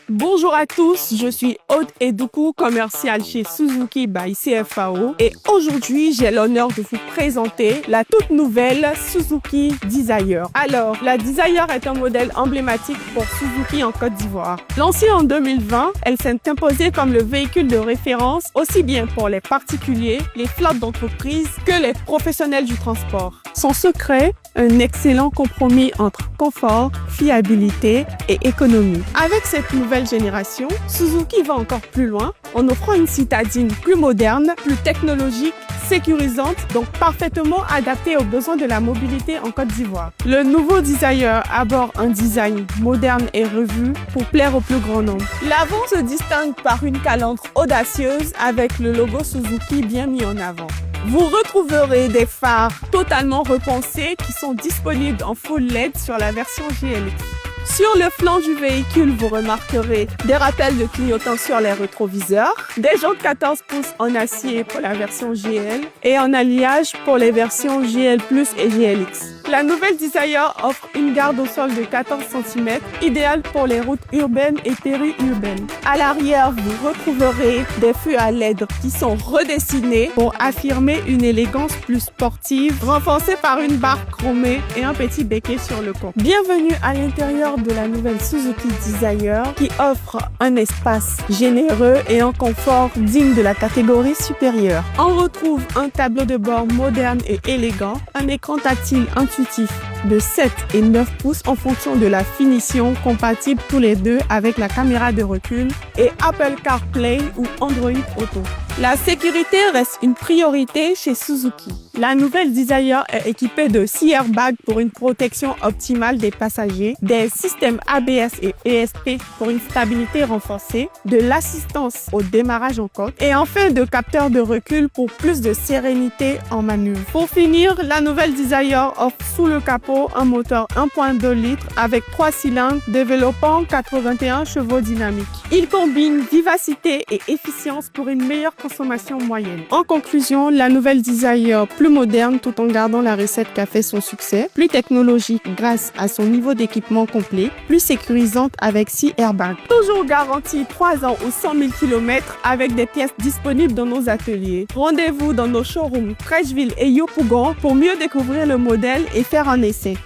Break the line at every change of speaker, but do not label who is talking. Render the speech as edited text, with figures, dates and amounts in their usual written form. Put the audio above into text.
Bonjour à tous, je suis Aude Edoukou, commerciale chez Suzuki by CFAO et aujourd'hui j'ai l'honneur de vous présenter la toute nouvelle Suzuki Dzire. Alors, la Dzire est un modèle emblématique pour Suzuki en Côte d'Ivoire. Lancée en 2020, elle s'est imposée comme le véhicule de référence aussi bien pour les particuliers, les flottes d'entreprise que les professionnels du transport. Son secret, un excellent compromis entre confort, fiabilité et économie. Avec cette nouvelle génération, Suzuki va encore plus loin en offrant une citadine plus moderne, plus technologique, sécurisante, donc parfaitement adaptée aux besoins de la mobilité en Côte d'Ivoire. Le nouveau Dzire aborde un design moderne et revu pour plaire au plus grand nombre. L'avant se distingue par une calandre audacieuse avec le logo Suzuki bien mis en avant. Vous retrouverez des phares totalement repensés qui sont disponibles en full LED sur la version GLX. Sur le flanc du véhicule, vous remarquerez des rappels de clignotants sur les rétroviseurs, des jantes 14 pouces en acier pour la version GL et en alliage pour les versions GL+ et GLX. La nouvelle Dzire offre une garde au sol de 14 cm, idéale pour les routes urbaines et périurbaines. À l'arrière, vous retrouverez des feux à LED qui sont redessinés pour affirmer une élégance plus sportive, renforcée par une barre chromée et un petit béquet sur le pont. Bienvenue à l'intérieur de la nouvelle Suzuki Dzire qui offre un espace généreux et un confort digne de la catégorie supérieure. On retrouve un tableau de bord moderne et élégant, un écran tactile intuitif de 7 et 9 pouces en fonction de la finition, compatible tous les deux avec la caméra de recul et Apple CarPlay ou Android Auto. La sécurité reste une priorité chez Suzuki. La nouvelle Dzire est équipée de 6 airbags pour une protection optimale des passagers, des systèmes ABS et ESP pour une stabilité renforcée, de l'assistance au démarrage en côte et enfin de capteurs de recul pour plus de sérénité en manœuvre. Pour finir, la nouvelle Dzire offre sous le capot un moteur 1.2 litres avec 3 cylindres développant 81 chevaux dynamiques. Il combine vivacité et efficience pour une meilleure consommation moyenne. En conclusion, la nouvelle Dzire, plus moderne tout en gardant la recette qui a fait son succès, plus technologique grâce à son niveau d'équipement complet, plus sécurisante avec 6 airbags. Toujours garantie 3 ans ou 100 000 km avec des pièces disponibles dans nos ateliers. Rendez-vous dans nos showrooms Treichville et Yopougon pour mieux découvrir le modèle et faire un essai.